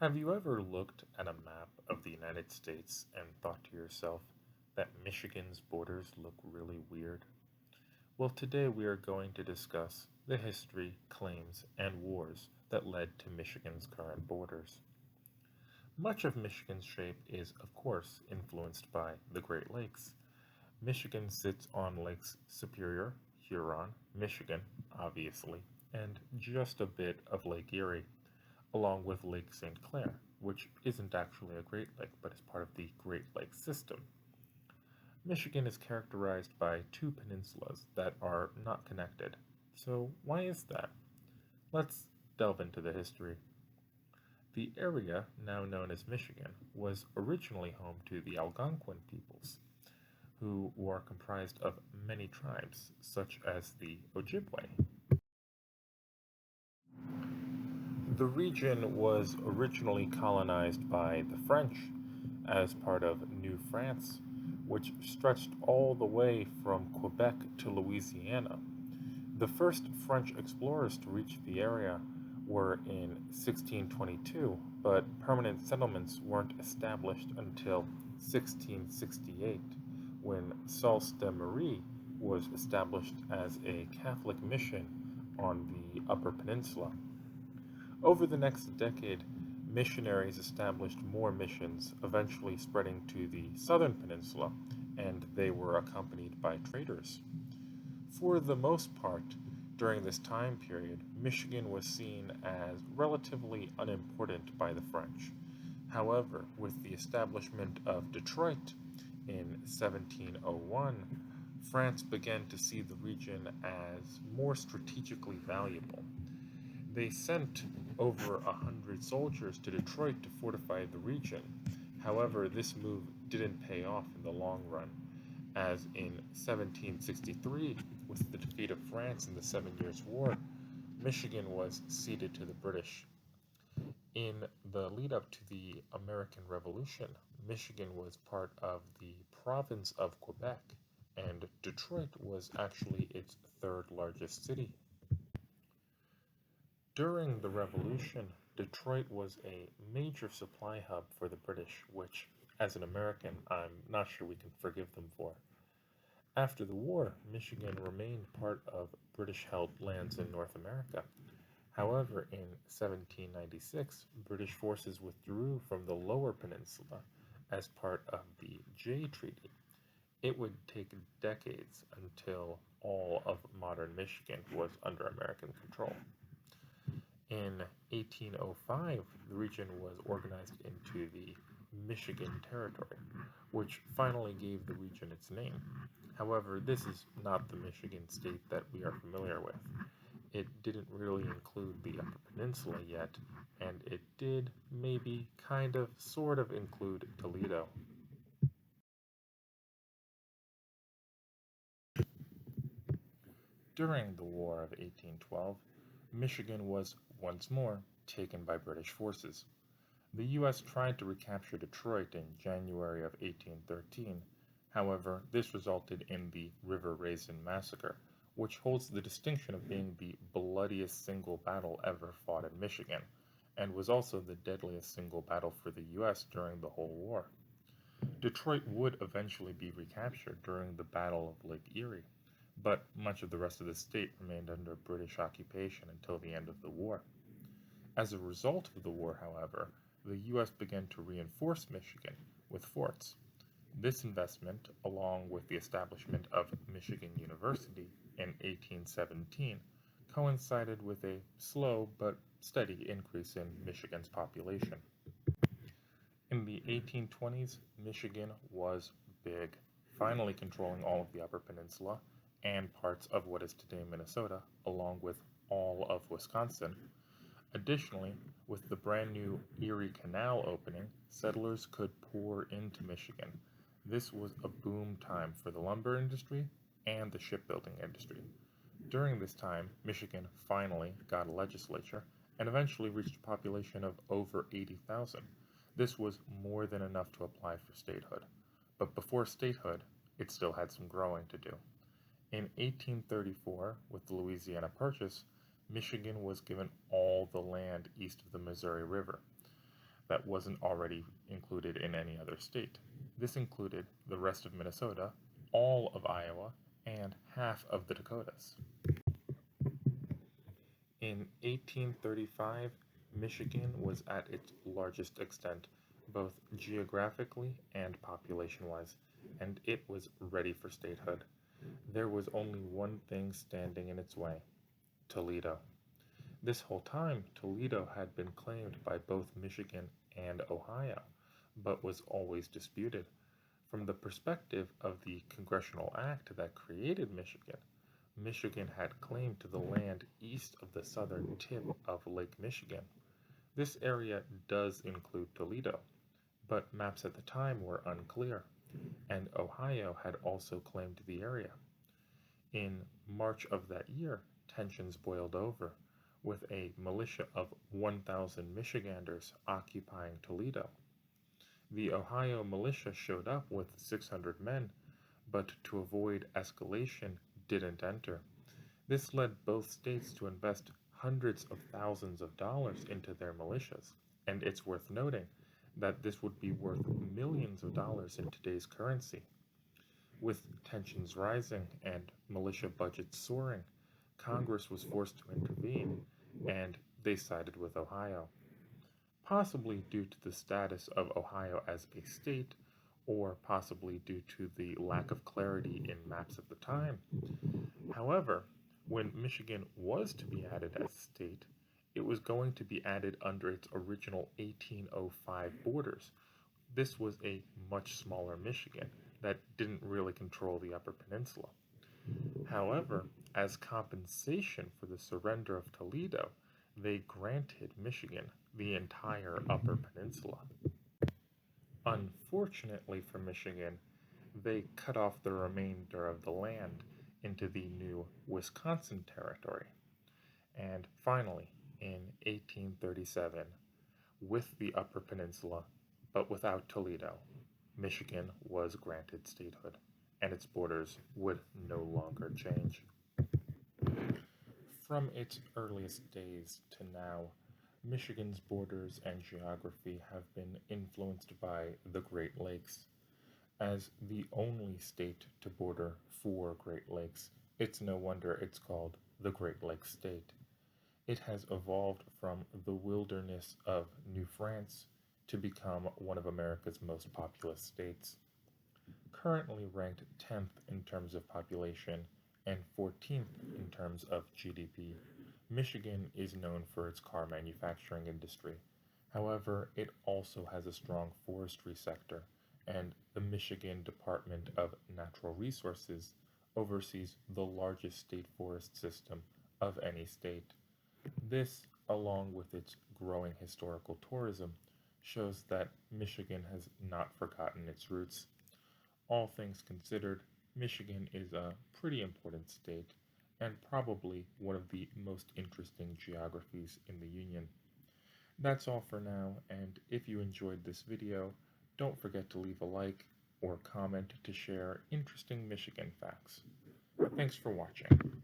Have you ever looked at a map of the United States and thought to yourself that Michigan's borders look really weird? Well, today we are going to discuss the history, claims, and wars that led to Michigan's current borders. Much of Michigan's shape is, of course, influenced by the Great Lakes. Michigan sits on Lakes Superior, Huron, Michigan, obviously, and just a bit of Lake Erie, along with Lake St. Clair, which isn't actually a Great Lake but is part of the Great Lakes system. Michigan is characterized by two peninsulas that are not connected. So, why is that? Let's delve into the history. The area, now known as Michigan, was originally home to the Algonquin peoples, who were comprised of many tribes, such as the Ojibwe. The region was originally colonized by the French as part of New France, which stretched all the way from Quebec to Louisiana. The first French explorers to reach the area were in 1622, but permanent settlements weren't established until 1668, when Sault ste Marie was established as a Catholic mission on the Upper Peninsula. Over the next decade, missionaries established more missions, eventually spreading to the southern peninsula, and they were accompanied by traders. For the most part, during this time period, Michigan was seen as relatively unimportant by the French. However, with the establishment of Detroit in 1701, France began to see the region as more strategically valuable. They sent over 100 soldiers to Detroit to fortify the region. However, this move didn't pay off in the long run, as in 1763, with the defeat of France in the Seven Years' War, Michigan was ceded to the British. In the lead up to the American Revolution, Michigan was part of the province of Quebec, and Detroit was actually its third largest city. During the Revolution, Detroit was a major supply hub for the British, which, as an American, I'm not sure we can forgive them for. After the war, Michigan remained part of British held lands in North America. However, in 1796, British forces withdrew from the Lower Peninsula as part of the Jay Treaty. It would take decades until all of modern Michigan was under American control. In 1805, the region was organized into the Michigan Territory, which finally gave the region its name. However, this is not the Michigan state that we are familiar with. It didn't really include the Upper Peninsula yet, and it did maybe kind of sort of include Toledo. During the War of 1812, Michigan was once more taken by British forces. The U.S. tried to recapture Detroit in January of 1813. However, this resulted in the River Raisin Massacre, which holds the distinction of being the bloodiest single battle ever fought in Michigan, and was also the deadliest single battle for the U.S. during the whole war. Detroit would eventually be recaptured during the Battle of Lake Erie, but much of the rest of the state remained under British occupation until the end of the war. As a result of the war, however, the U.S. began to reinforce Michigan with forts. This investment, along with the establishment of Michigan University in 1817, coincided with a slow but steady increase in Michigan's population. In the 1820s, Michigan was big, finally controlling all of the Upper Peninsula and parts of what is today Minnesota, along with all of Wisconsin. Additionally, with the brand new Erie Canal opening, settlers could pour into Michigan. This was a boom time for the lumber industry and the shipbuilding industry. During this time, Michigan finally got a legislature and eventually reached a population of over 80,000. This was more than enough to apply for statehood. But before statehood, it still had some growing to do. In 1834, with the Louisiana Purchase, Michigan was given all the land east of the Missouri River. that wasn't already included in any other state. This included the rest of Minnesota, all of Iowa, and half of the Dakotas. In 1835, Michigan was at its largest extent, both geographically and population-wise, and it was ready for statehood. There was only one thing standing in its way: Toledo. This whole time, Toledo had been claimed by both Michigan and Ohio, but was always disputed. From the perspective of the Congressional Act that created Michigan, Michigan had claim to the land east of the southern tip of Lake Michigan. This area does include Toledo, but maps at the time were unclear, and Ohio had also claimed the area. In March of that year, tensions boiled over, with a militia of 1,000 Michiganders occupying Toledo. The Ohio militia showed up with 600 men, but to avoid escalation didn't enter. This led both states to invest hundreds of thousands of dollars into their militias, and it's worth noting that this would be worth millions of dollars in today's currency. With tensions rising and militia budgets soaring, Congress was forced to intervene, and they sided with Ohio, possibly due to the status of Ohio as a state, or possibly due to the lack of clarity in maps at the time. However, when Michigan was to be added as a state, it was going to be added under its original 1805 borders. This was a much smaller Michigan that didn't really control the Upper Peninsula. However, as compensation for the surrender of Toledo, they granted Michigan the entire Upper Peninsula. Unfortunately for Michigan, they cut off the remainder of the land into the new Wisconsin Territory. And finally, in 1837, with the Upper Peninsula, but without Toledo, Michigan was granted statehood, and its borders would no longer change. From its earliest days to now, Michigan's borders and geography have been influenced by the Great Lakes. As the only state to border 4 Great Lakes, it's no wonder it's called the Great Lakes State. It has evolved from the wilderness of New France to become one of America's most populous states. Currently ranked 10th in terms of population and 14th in terms of GDP, Michigan is known for its car manufacturing industry. However, it also has a strong forestry sector, and the Michigan Department of Natural Resources oversees the largest state forest system of any state. This, along with its growing historical tourism, shows that Michigan has not forgotten its roots. All things considered, Michigan is a pretty important state and probably one of the most interesting geographies in the Union. That's all for now, and if you enjoyed this video, don't forget to leave a like or comment to share interesting Michigan facts. Thanks for watching.